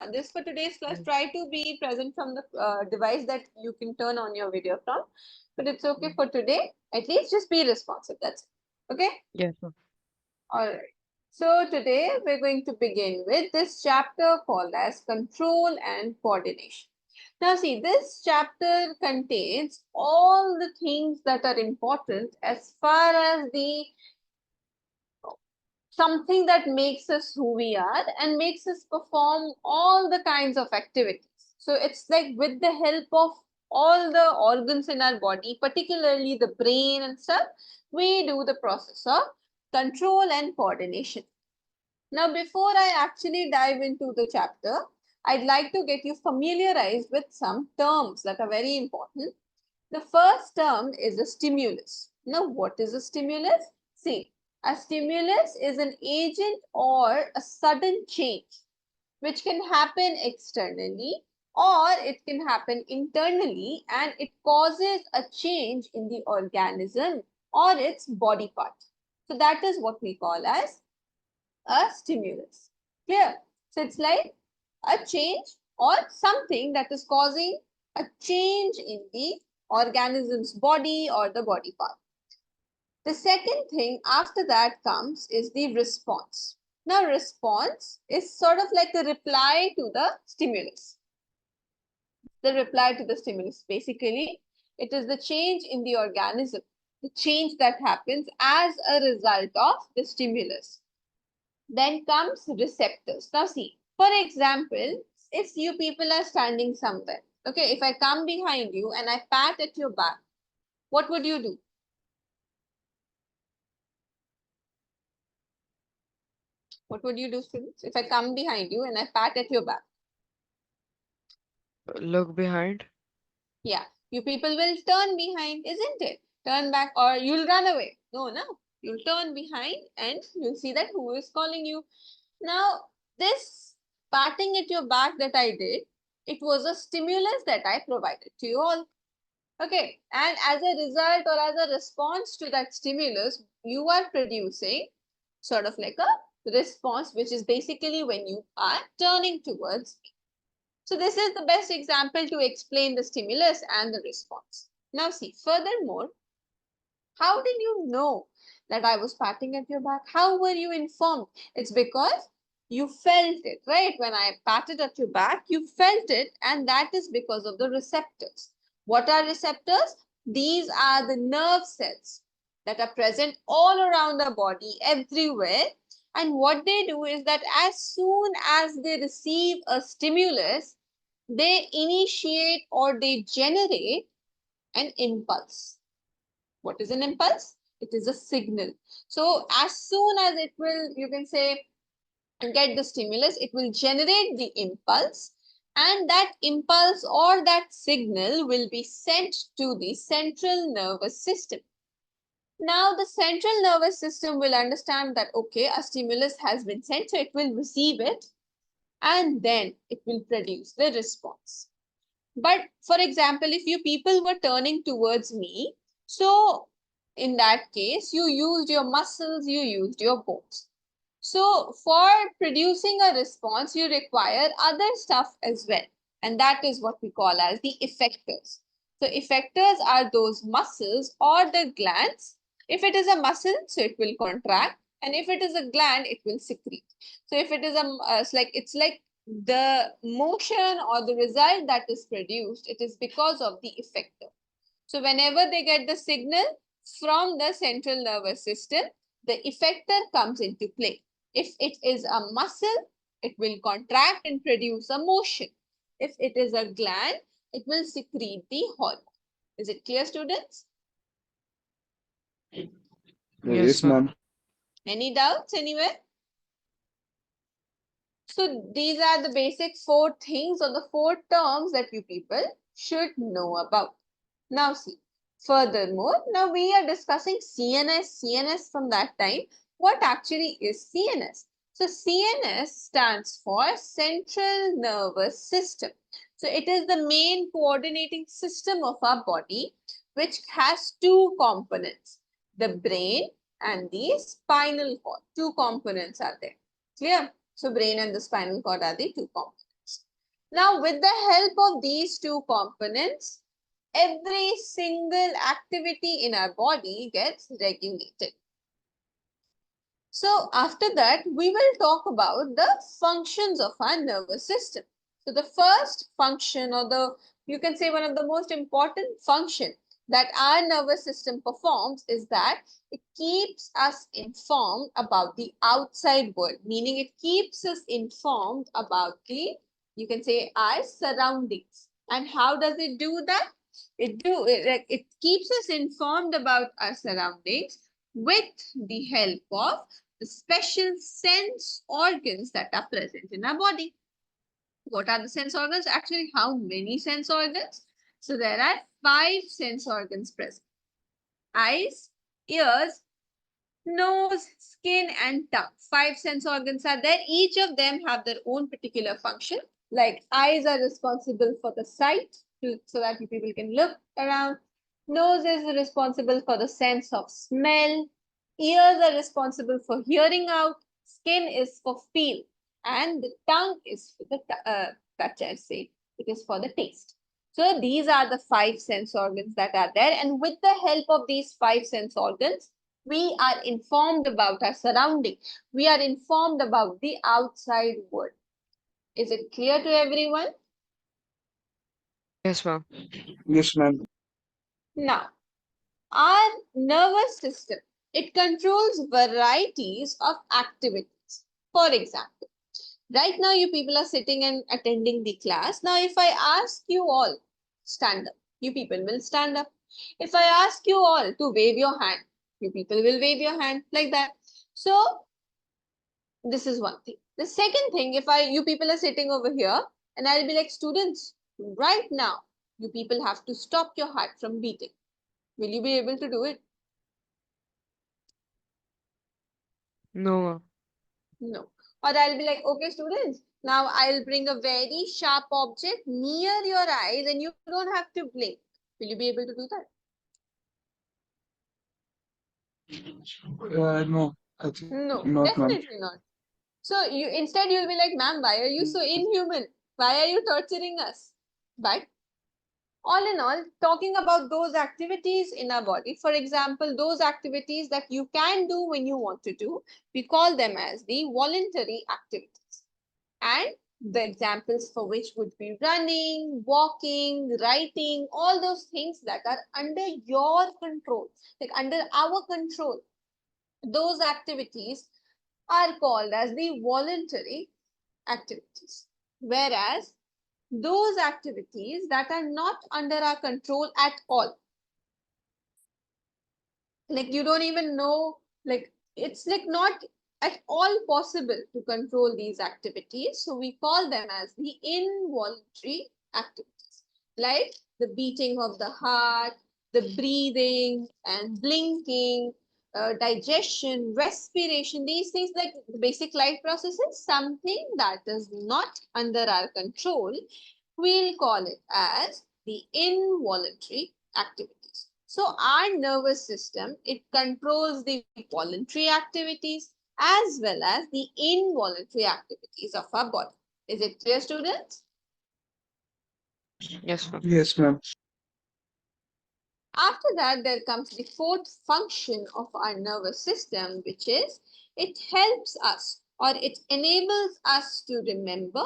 This for today's class. Yes. Try to be present from the device that you can turn on your video from. But it's okay for today. At least just be responsive. That's it. Okay. Yes, ma'am. All right. So today we're going to begin with this chapter called as control and coordination. Now see, this chapter contains all the things that are important as far as the something that makes us who we are and makes us perform all the kinds of activities. So it's like with the help of all the organs in our body, particularly the brain and stuff, we do the process of control and coordination. Now, before I actually dive into the chapter, I'd like to get you familiarized with some terms that are very important. The first term is a stimulus. Now, what is a stimulus? See, a stimulus is an agent or a sudden change which can happen externally or it can happen internally and it causes a change in the organism or its body part. So, that is what we call as a stimulus. Clear? So it's like a change or something that is causing a change in the organism's body or the body part. The second thing after that comes is the response. Now, response is sort of like a reply to the stimulus. The reply to the stimulus. Basically, it is the change in the organism, the change that happens as a result of the stimulus. Then comes receptors. Now see, for example, if you people are standing somewhere, okay, if I come behind you and I pat at your back, what would you do? What would you do, students? If I come behind you and I pat at your back, Look behind. yeah, you people will turn behind, isn't it? Turn back or you'll run away. No, no, you'll turn behind and you'll see that who is calling you. Now, this patting at your back that I did, it was a stimulus that I provided to you all. Okay, and as a result or as a response to that stimulus, you are producing sort of like a response, which is basically when you are turning towards me. So this is the best example to explain the stimulus and the response. Now see, furthermore, how did you know that I was patting at your back? How were you informed? It's because you felt it, right? When I patted at your back, you felt it, and that is because of the receptors. What are receptors? These are the nerve cells that are present all around the body, everywhere. And what they do is that as soon as they receive a stimulus, they initiate or they generate an impulse. What is an impulse? It is a signal. So as soon as it will, you can say, get the stimulus, it will generate the impulse and that impulse or that signal will be sent to the central nervous system. Now the central nervous system will understand that, okay, a stimulus has been sent, so it will receive it and then it will produce the response. But for example, if you people were turning towards me, so in that case, you used your muscles, you used your bones. So for producing a response, you require other stuff as well. And that is what we call as the effectors. So effectors are those muscles or the glands. If it is a muscle, so it will contract. And if it is a gland, it will secrete. So if it is it's like the motion or the result that is produced, it is because of the effector. So whenever they get the signal from the central nervous system, the effector comes into play. If it is a muscle, it will contract and produce a motion. If it is a gland, it will secrete the hormone. Is it clear, students? Yes, Yes, ma'am. ma'am. Any doubts anywhere? So these are the basic four things or the four terms that you people should know about. Now see, furthermore, now we are discussing CNS from that time. What actually is CNS? So CNS stands for Central Nervous System. So it is the main coordinating system of our body, which has two components, the brain and the spinal cord. Two components are there. Clear? So brain and the spinal cord are the two components. Now, with the help of these two components, every single activity in our body gets regulated. So after that, we will talk about the functions of our nervous system. So the first function, or you can say one of the most important function that our nervous system performs, is that it keeps us informed about the outside world, meaning it keeps us informed about you can say, our surroundings. And how does it do that? It keeps us informed about our surroundings with the help of the special sense organs that are present in our body. What are the sense organs? Actually, how many sense organs? So there are 5 sense organs present. Eyes, ears, nose, skin, and tongue. 5 sense organs are there. Each of them have their own particular function. Like eyes are responsible for the sight, so that people can look around. Nose is responsible for the sense of smell. Ears are responsible for hearing out. Skin is for feel. And the tongue is for the touch, I say. It is for the taste. So these are the 5 sense organs that are there. And with the help of these 5 sense organs, we are informed about our surrounding. We are informed about the outside world. Is it clear to everyone? Yes, ma'am. Yes, ma'am. Now, our nervous system, it controls varieties of activities. For example, right now you people are sitting and attending the class. Now, if I ask you all, stand up, you people will stand up. If I ask you all to wave your hand, you people will wave your hand like that. So this is one thing. The second thing, if you people are sitting over here and I'll be like, students, right now, you people have to stop your heart from beating. Will you be able to do it? No, ma'am. No. Or I'll be like, okay, students, now I'll bring a very sharp object near your eyes and you don't have to blink. Will you be able to do that? No, I think No, not, ma'am. definitely not. So instead you'll be like, ma'am, why are you so inhuman? Why are you torturing us? But all in all, talking about those activities in our body, for example, those activities that you can do when you want to do, we call them as the voluntary activities. And the examples for which would be running, walking, writing, all those things that are under your control, like under our control. Those activities are called as the voluntary activities. Whereas those activities that are not under our control at all, like you don't even know, like it's like not at all possible to control these activities, so we call them as the involuntary activities, like the beating of the heart, the breathing and blinking, digestion, respiration, these things, like the basic life processes, something that is not under our control, we'll call it as the involuntary activities. So our nervous system, it controls the voluntary activities as well as the involuntary activities of our body. Is it clear, students? Yes, ma'am. Yes, ma'am. After that, there comes the fourth function of our nervous system, which is it helps us, or it enables us to remember,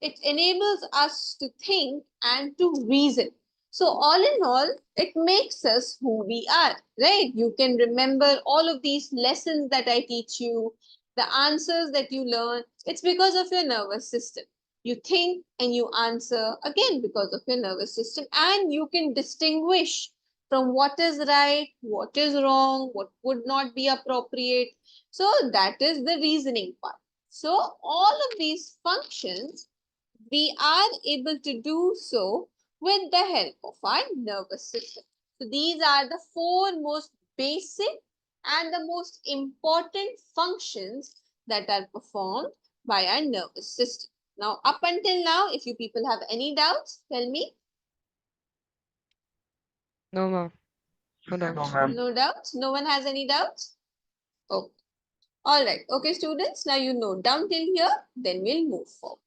it enables us to think and to reason. So all in all, it makes us who we are, right? You can remember all of these lessons that I teach you, the answers that you learn. It's because of your nervous system. You think and you answer again because of your nervous system, and you can distinguish from what is right, what is wrong, what would not be appropriate. So that is the reasoning part. So all of these functions, we are able to do so with the help of our nervous system. So these are the 4 most basic and the most important functions that are performed by our nervous system. Now, up until now, if you people have any doubts, tell me. No, ma'am. No No, doubts. ma'am. No doubts? No one has any doubts? Okay. All right. Okay, students, now you note down till here, then we'll move forward.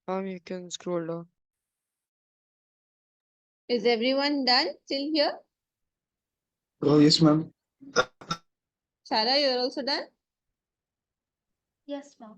You can scroll down. Is everyone done till here? Oh, yes, ma'am. Sarah, you're also done? Yes, ma'am.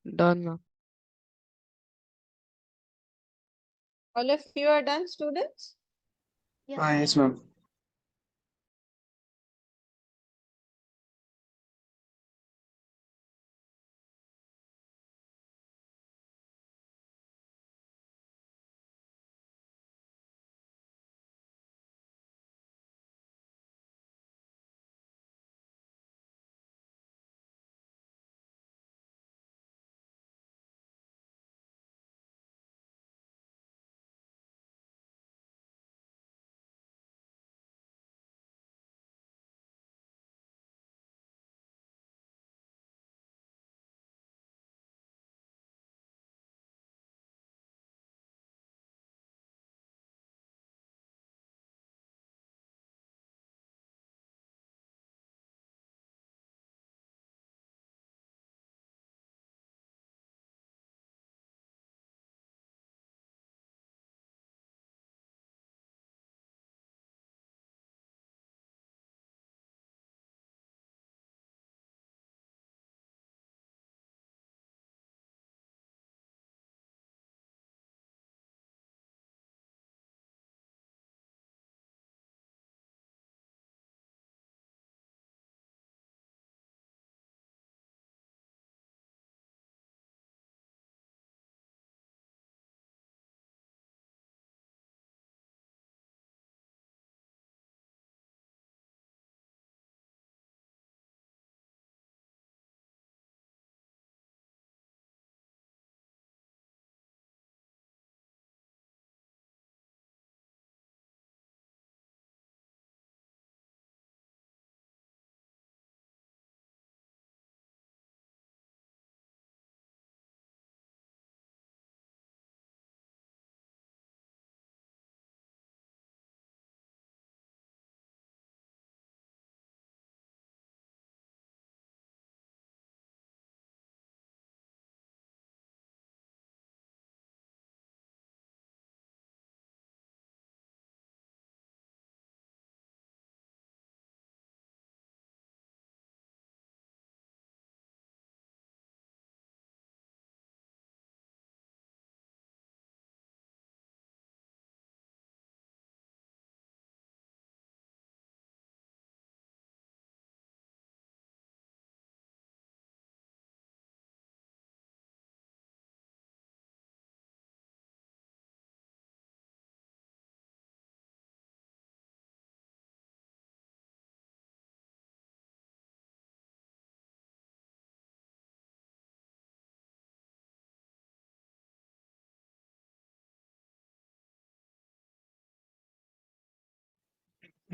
Done, ma'am. All of you are done, students? Yes, ma'am.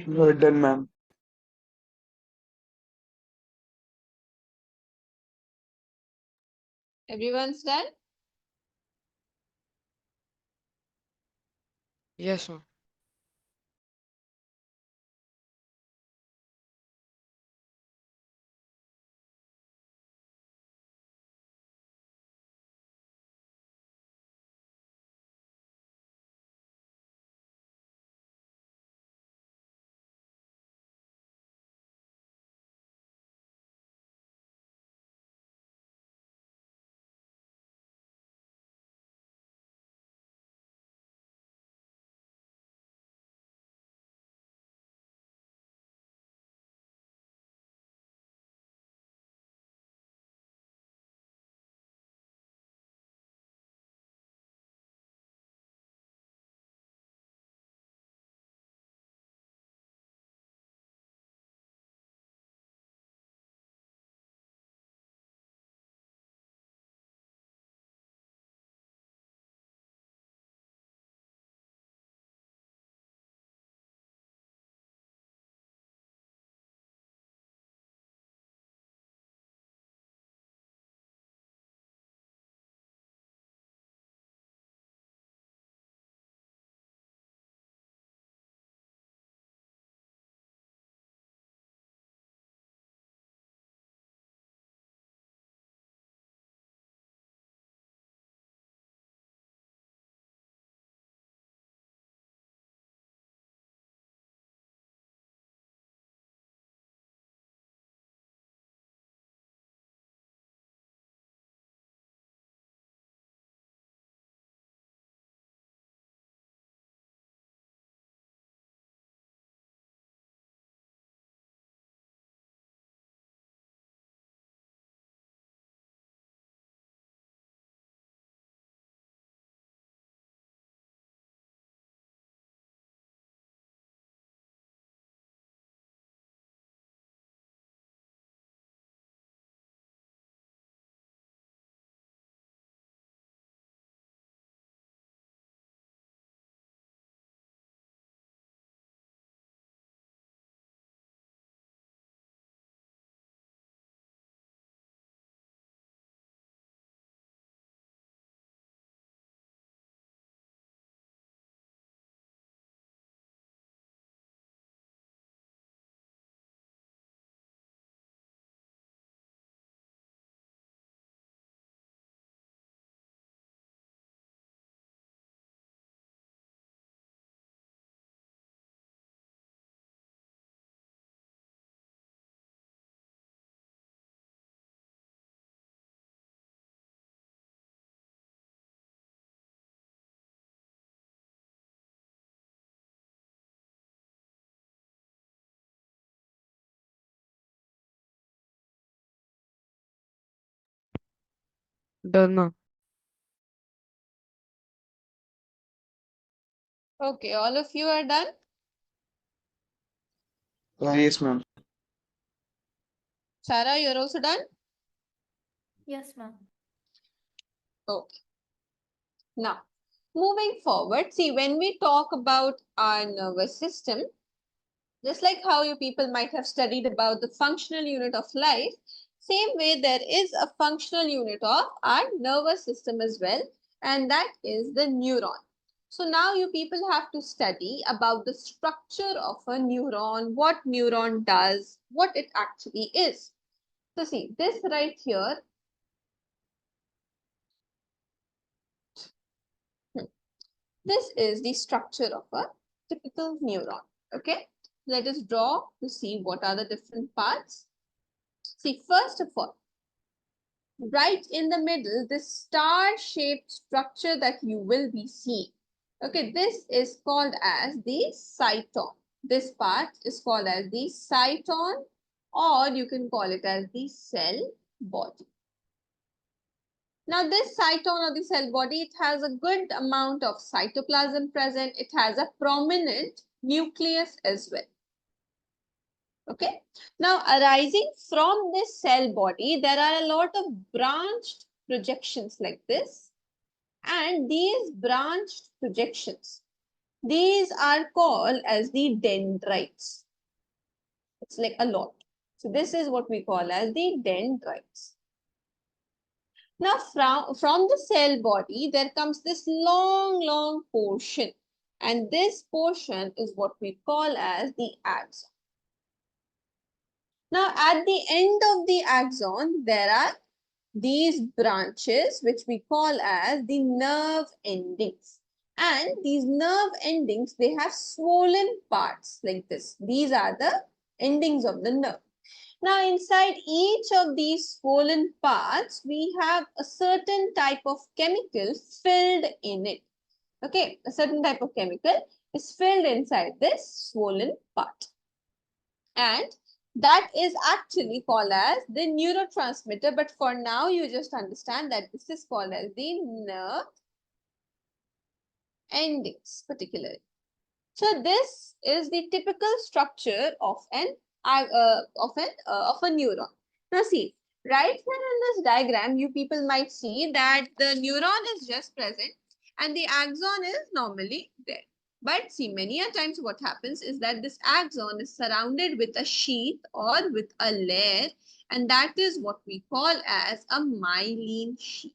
Well done, ma'am. Everyone's done? Yes, ma'am. Done, ma'am. Okay, all of you are done? Yes, ma'am. Sarah, you're also done? Yes, ma'am. Okay. Now, moving forward, see, when we talk about our nervous system, just like how you people might have studied about the functional unit of life, same way there is a functional unit of our nervous system as well, and that is the neuron. So now you people have to study about the structure of a neuron, what neuron does, what it actually is. So see, this right here, this is the structure of a typical neuron. Okay, let us draw to see what are the different parts. See, first of all, right in the middle, this star-shaped structure that you will be seeing. Okay, this is called as the cyton. This part is called as the cyton, or you can call it as the cell body. Now, this cyton or the cell body, it has a good amount of cytoplasm present. It has a prominent nucleus as well. Okay. Now, arising from this cell body, there are a lot of branched projections like this. And these branched projections, these are called as the dendrites. It's like a lot. So, this is what we call as the dendrites. Now, from the cell body, there comes this long portion. And this portion is what we call as the axon. Now, at the end of the axon, there are these branches, which we call as the nerve endings. And these nerve endings, they have swollen parts like this. These are the endings of the nerve. Now, inside each of these swollen parts, we have a certain type of chemical filled in it. Okay, a certain type of chemical is filled inside this swollen part. And that is actually called as the neurotransmitter. But for now, you just understand that this is called as the nerve endings particularly. So this is the typical structure of a neuron. Now see, right here in this diagram, you people might see that the neuron is just present and the axon is normally there. But see, many a times what happens is that this axon is surrounded with a sheath or with a layer, and that is what we call as a myelin sheath.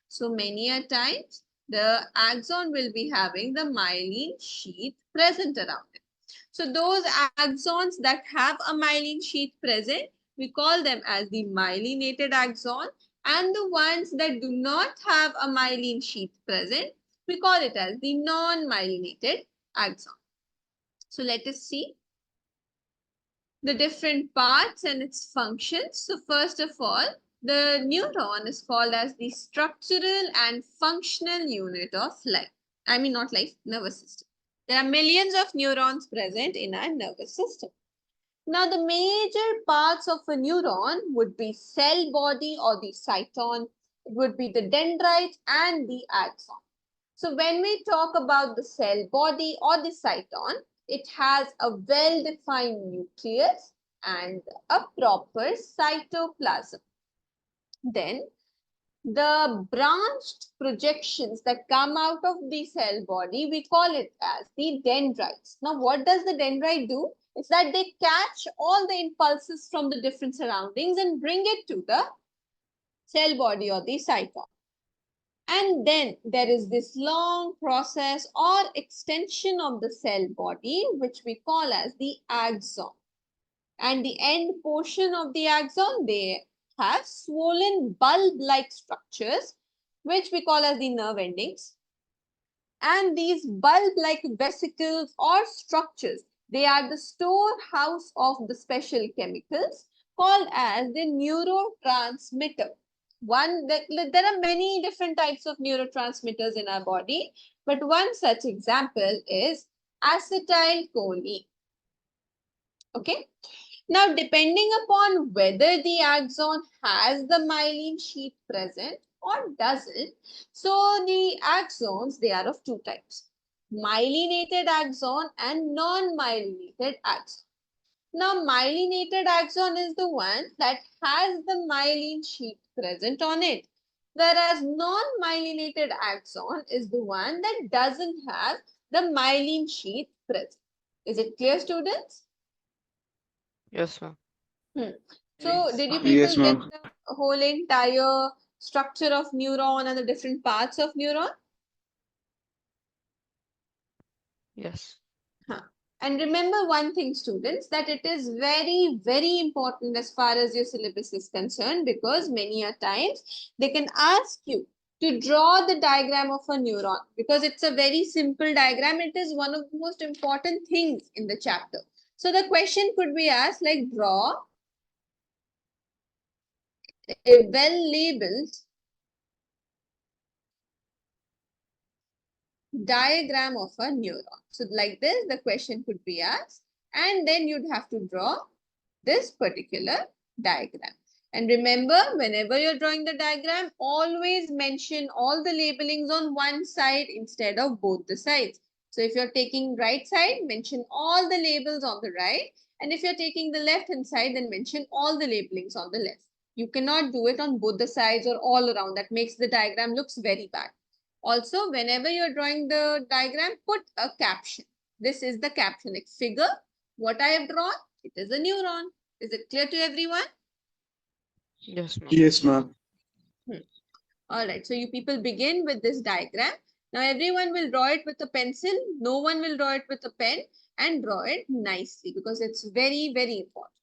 So many a times the axon will be having the myelin sheath present around it. So those axons that have a myelin sheath present, we call them as the myelinated axon, and the ones that do not have a myelin sheath present, we call it as the non-myelinated axon. So let us see the different parts and its functions. So first of all, the neuron is called as the structural and functional unit of life. I mean, not life, nervous system. There are millions of neurons present in our nervous system. Now, the major parts of a neuron would be cell body or the cyton. It would be the dendrite and the axon. So when we talk about the cell body or the cyton, it has a well-defined nucleus and a proper cytoplasm. Then the branched projections that come out of the cell body, we call it as the dendrites. Now, what does the dendrite do? It's that they catch all the impulses from the different surroundings and bring it to the cell body or the cyton. And then there is this long process or extension of the cell body, which we call as the axon. And the end portion of the axon, they have swollen bulb-like structures, which we call as the nerve endings. And these bulb-like vesicles or structures, they are the storehouse of the special chemicals called as the neurotransmitter. There are many different types of neurotransmitters in our body, but one such example is acetylcholine. Okay. Now, depending upon whether the axon has the myelin sheath present or doesn't. So the axons, they are of two types: myelinated axon and non-myelinated axon. Now, myelinated axon is the one that has the myelin sheath present on it, whereas non-myelinated axon is the one that doesn't have the myelin sheath present. Is it clear, students? Yes, ma'am. So, did you Yes, people get ma'am. the whole entire structure of neuron and the different parts of neuron? Yes. Huh. And remember one thing, students, that it is very, very important as far as your syllabus is concerned, because many a times they can ask you to draw the diagram of a neuron, because it's a very simple diagram. It is one of the most important things in the chapter. So the question could be asked like, draw a well-labeled diagram of a neuron. So like this, the question could be asked, and then you'd have to draw this particular diagram. And remember, whenever you're drawing the diagram, always mention all the labelings on one side instead of both the sides. So if you're taking right side, mention all the labels on the right. And if you're taking the left hand side, then mention all the labelings on the left. You cannot do it on both the sides or all around. That makes the diagram looks very bad. Also, whenever you're drawing the diagram, put a caption. This is the caption, like figure what I have drawn. It is a neuron. Is it clear to everyone? Yes, ma'am. Yes, ma'am. All right. So you people begin with this diagram. Now everyone will draw it with a pencil. No one will draw it with a pen, and draw it nicely, because it's very, very important.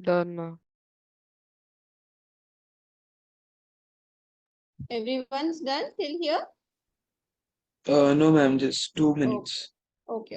Done, ma'am. Everyone's done till here? No, ma'am, just 2 minutes. Okay.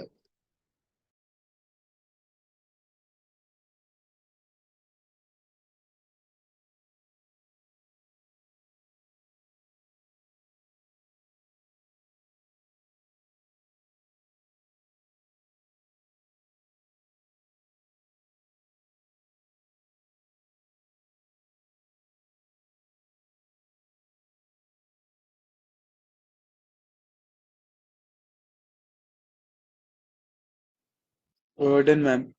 Okay. Done, ma'am.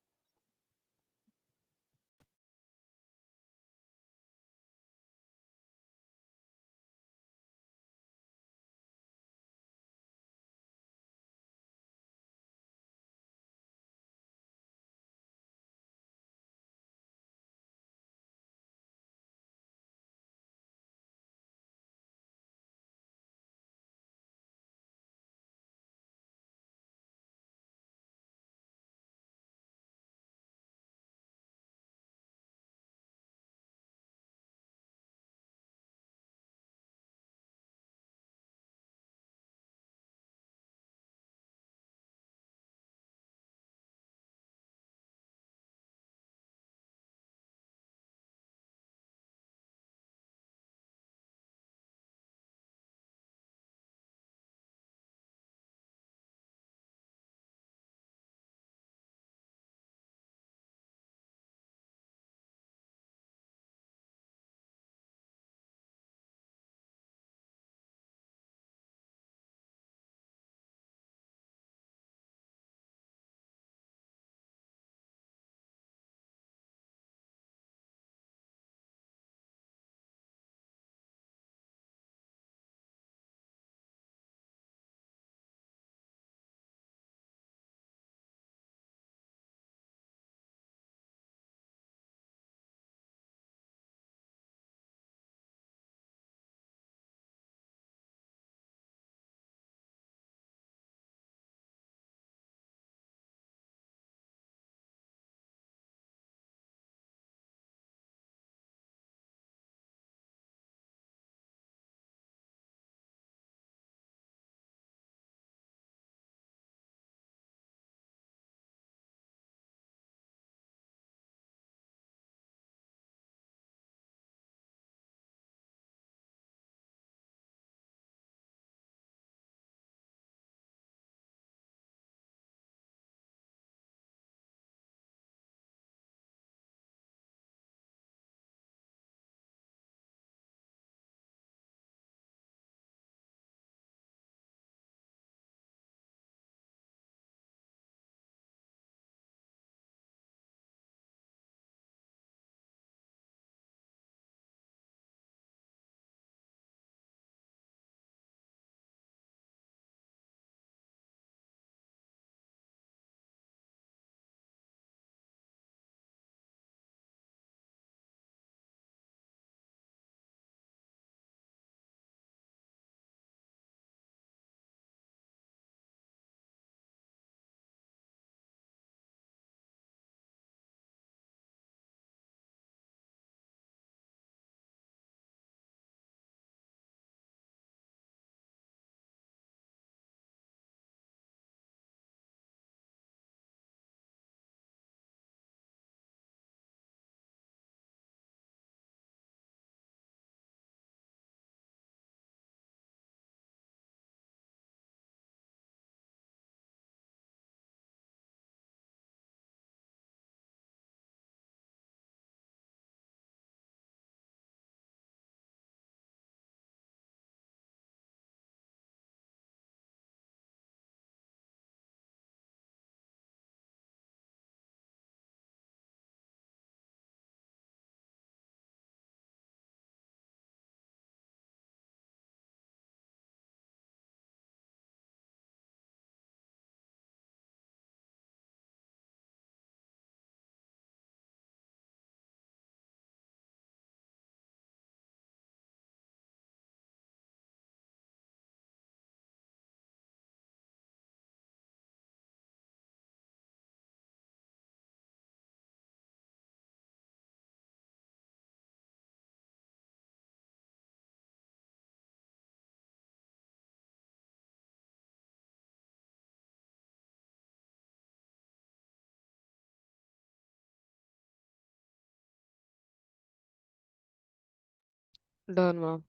Done, ma'am.